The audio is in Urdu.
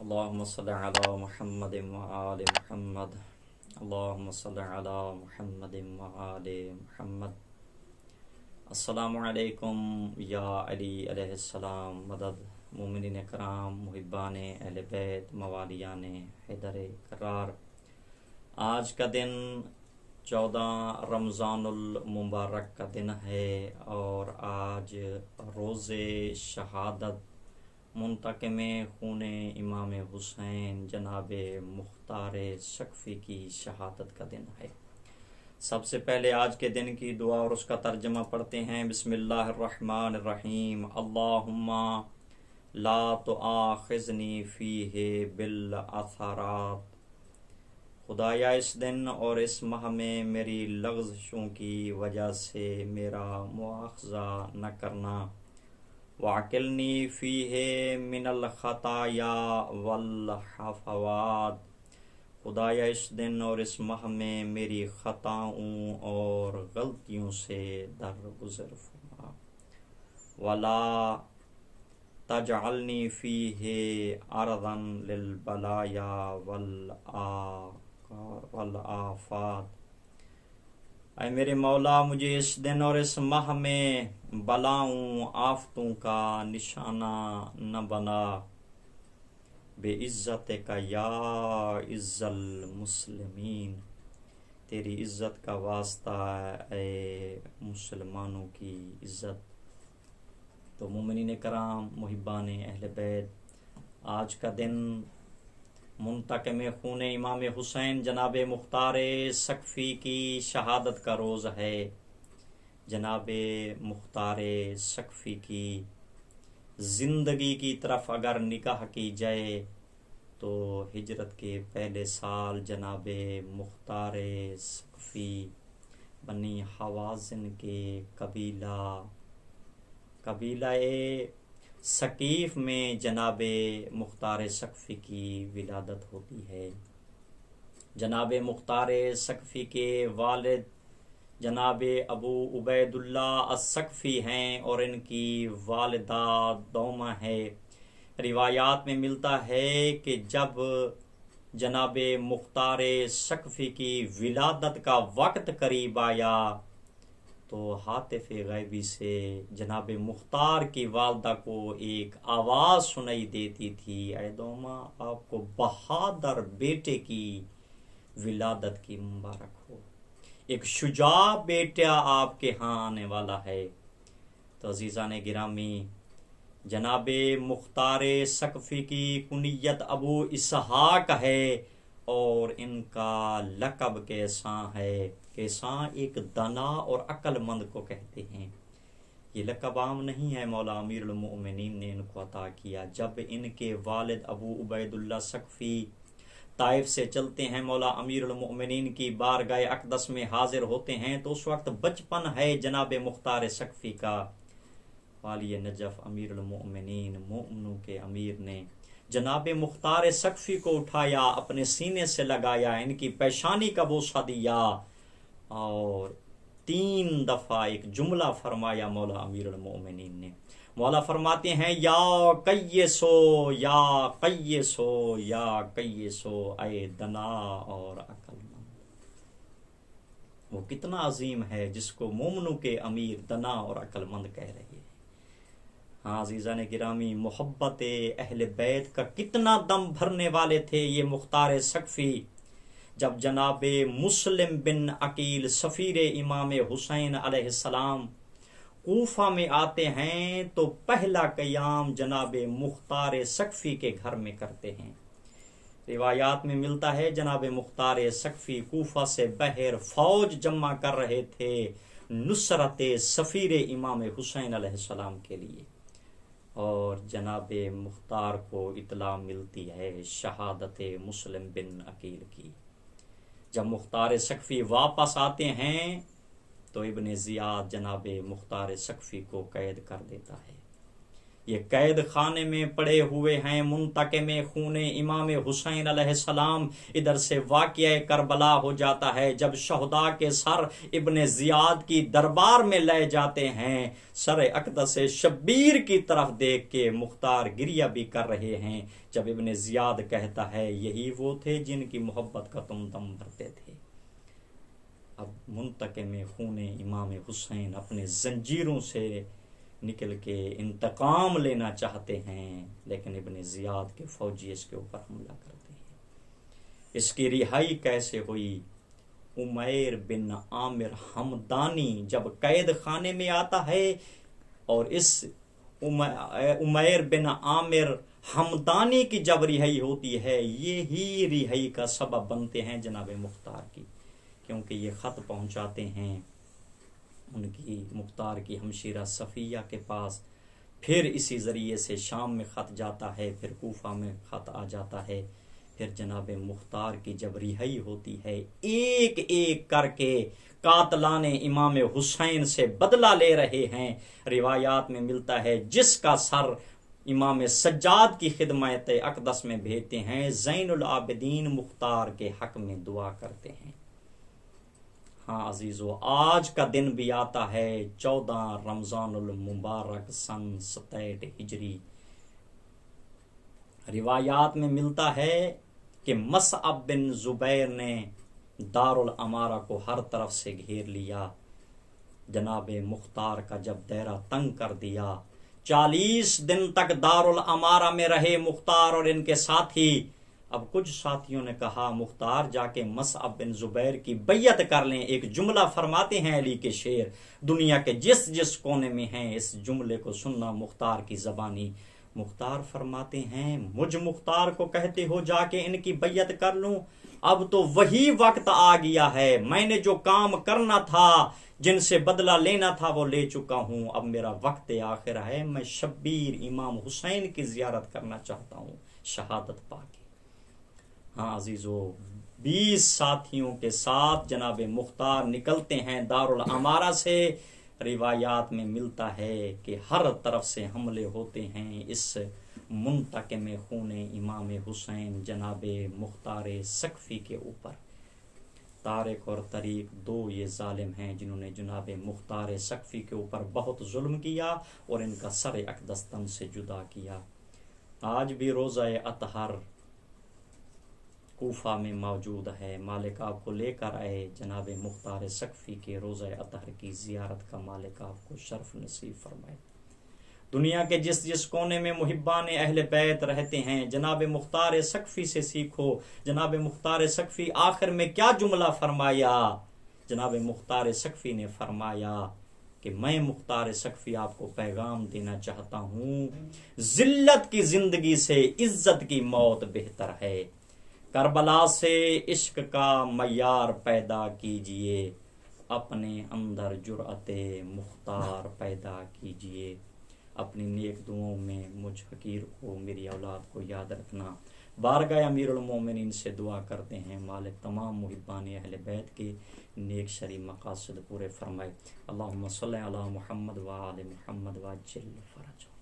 اللهم صل على محمد وآل محمد. اللهم صل على محمد وآل محمد. السلام علیکم یا علی علیہ السلام. مدد مومنین کرام، محبان اہل بیت، موالیان حیدر کرار. آج کا دن 14 رمضان المبارک کا دن ہے اور آج روز شہادت منتقم خون امام حسین جناب مختار سقفی کی شہادت کا دن ہے. سب سے پہلے آج کے دن کی دعا اور اس کا ترجمہ پڑھتے ہیں. بسم اللہ الرحمن الرحیم. اللہم لا تؤاخذنی فیہ بالعثرات. خدایا اس دن اور اس ماہ میں میری لغزشوں کی وجہ سے میرا مواخذہ نہ کرنا. وَعْقِلْنِي فِيهِ مِنَ الْخَطَايَا وَالْحَفَوَاتِ. خدایا اس دن اور اس ماہ میں میری خطاؤں اور غلطیوں سے درگزر فرما. وَلَا تَجْعَلْنِي فِيهِ عَرْضًا لِلْبَلَايَا وَالْآفَاتِ. اے میرے مولا، مجھے اس دن اور اس ماہ میں بلاؤں آفتوں کا نشانہ نہ بنا. بے عزت کا یا عز المسلمین. تیری عزت کا واسطہ اے مسلمانوں کی عزت. تو مومنین کرام، محبان اہل بیت، آج کا دن منتقم خون امام حسین جناب مختار سقفی کی شہادت کا روز ہے. جناب مختار سقفی کی زندگی کی طرف اگر نگاہ کی جائے تو ہجرت کے پہلے سال جناب مختار سقفی بنی حوازن کے قبیلہ ثقیف میں جناب مختار سقفی کی ولادت ہوتی ہے. جناب مختار سقفی کے والد جناب ابو عبید اللہ السقفی ہیں اور ان کی والدہ دومہ ہے. روایات میں ملتا ہے کہ جب جناب مختار سقفی کی ولادت کا وقت قریب آیا تو ہاتف غیبی سے جناب مختار کی والدہ کو ایک آواز سنائی دیتی تھی: اے دوما، آپ کو بہادر بیٹے کی ولادت کی مبارک ہو. ایک شجاع بیٹا آپ کے ہاں آنے والا ہے. تو عزیزان گرامی، جناب مختار سقفی کی کنیت ابو اسحاق ہے اور ان کا لقب کیساں ہے. کیساں ایک دانا اور عقل مند کو کہتے ہیں. یہ لقب عام نہیں ہے، مولا امیر المؤمنین نے ان کو عطا کیا. جب ان کے والد ابو عبید اللہ سقفی طائف سے چلتے ہیں، مولا امیر المؤمنین کی بارگاہ اقدس میں حاضر ہوتے ہیں تو اس وقت بچپن ہے جناب مختار سقفی کا. والی نجف امیر المؤمنین، مومنوں کے امیر نے جناب مختار سقفی کو اٹھایا، اپنے سینے سے لگایا، ان کی پیشانی کا بوسہ دیا اور 3 دفعہ ایک جملہ فرمایا مولا امیر المؤمنین نے. مولا فرماتے ہیں: یا قیسو یا قیسو یا قیسو، اے دنا اور عقل مند. وہ کتنا عظیم ہے جس کو مومنوں کے امیر دنا اور عقل مند کہہ رہے ہیں. ہاں عزیزان گرامی، محبت اہل بیت کا کتنا دم بھرنے والے تھے یہ مختار سقفی. جب جناب مسلم بن عقیل سفیر امام حسین علیہ السلام کوفہ میں آتے ہیں تو پہلا قیام جناب مختار سقفی کے گھر میں کرتے ہیں. روایات میں ملتا ہے جناب مختار سقفی کوفہ سے بہر فوج جمع کر رہے تھے نصرت سفیر امام حسین علیہ السلام کے لیے، اور جناب مختار کو اطلاع ملتی ہے شہادت مسلم بن عقیل کی. جب مختار سقفی واپس آتے ہیں تو ابن زیاد جناب مختار سقفی کو قید کر دیتا ہے. یہ قید خانے میں پڑے ہوئے ہیں منتقم خون امام حسین علیہ السلام۔ ادھر سے واقعہ کربلا ہو جاتا ہے جب شہداء کے سر ابن زیاد کی دربار میں لے جاتے ہیں، سر اقدس شبیر کی طرف دیکھ کے مختار گریہ بھی کر رہے ہیں، جب ابن زیاد کہتا ہے یہی وہ تھے جن کی محبت کا تم دم بھرتے تھے۔ اب منتقم خون امام حسین اپنے زنجیروں سے نکل کے انتقام لینا چاہتے ہیں، لیکن ابن زیاد کے فوجی اس کے اوپر حملہ کرتے ہیں۔ اس کی رہائی کیسے ہوئی؟ عمیر بن عامر حمدانی جب قید خانے میں آتا ہے اور اس عمیر بن عامر حمدانی کی جب رہائی ہوتی ہے، یہی رہائی کا سبب بنتے ہیں جناب مختار کی، کیونکہ یہ خط پہنچاتے ہیں ان کی مختار کی ہمشیرہ صفیہ کے پاس، پھر اسی ذریعے سے شام میں خط جاتا ہے، پھر کوفہ میں خط آ جاتا ہے، پھر جناب مختار کی جب رہائی ہوتی ہے، ایک ایک کر کے قاتلان امام حسین سے بدلہ لے رہے ہیں۔ روایات میں ملتا ہے جس کا سر امام سجاد کی خدمت اقدس میں بھیجتے ہیں، زین العابدین مختار کے حق میں دعا کرتے ہیں۔ ہاں عزیزو، آج کا دن بھی آتا ہے 14 رمضان المبارک سن 67 ہجری۔ روایات میں ملتا ہے کہ مصعب بن زبیر نے دارالامارہ کو ہر طرف سے گھیر لیا، جناب مختار کا جب دائرہ تنگ کر دیا، 40 دن تک دارالامارہ میں رہے مختار اور ان کے ساتھی۔ اب کچھ ساتھیوں نے کہا مختار جا کے مصعب بن زبیر کی بیعت کر لیں، ایک جملہ فرماتے ہیں علی کے شعر، دنیا کے جس جس کونے میں ہیں اس جملے کو سننا مختار کی زبانی۔ مختار فرماتے ہیں مجھ مختار کو کہتے ہو جا کے ان کی بیعت کر لوں؟ اب تو وہی وقت آ گیا ہے، میں نے جو کام کرنا تھا، جن سے بدلہ لینا تھا وہ لے چکا ہوں، اب میرا وقت آخر ہے، میں شبیر امام حسین کی زیارت کرنا چاہتا ہوں شہادت پا کے۔ ہاں عزیزو، 20 ساتھیوں کے ساتھ جناب مختار نکلتے ہیں دارالامارہ سے۔ روایات میں ملتا ہے کہ ہر طرف سے حملے ہوتے ہیں اس منتقم خون امام حسین جناب مختار سقفی کے اوپر۔ طارق اور طریق 2 یہ ظالم ہیں جنہوں نے جناب مختار سقفی کے اوپر بہت ظلم کیا اور ان کا سر اقدس تن سے جدا کیا۔ آج بھی روزہ اطہر کوفہ میں موجود ہے، مالک آپ کو لے کر آئے جناب مختار سقفی کے روزہ اطہر کی زیارت کا، مالک آپ کو شرف نصیب فرمائے۔ دنیا کے جس جس کونے میں محبان اہل بیت رہتے ہیں، جناب مختار سقفی سے سیکھو۔ جناب مختار سقفی آخر میں کیا جملہ فرمایا؟ جناب مختار سقفی نے فرمایا کہ میں مختار سقفی آپ کو پیغام دینا چاہتا ہوں، ذلت کی زندگی سے عزت کی موت بہتر ہے۔ کربلا سے عشق کا معیار پیدا کیجئے، اپنے اندر جرأت مختار پیدا کیجئے۔ اپنی نیک دعاؤں میں مجھ حقیر کو، میری اولاد کو یاد رکھنا۔ بارگاہ امیر المومنین سے دعا کرتے ہیں مالک تمام محبان اہل بیت کے نیک شرعی مقاصد پورے فرمائے۔ اللہم صلی علی محمد و آل محمد وعجل فرجہ۔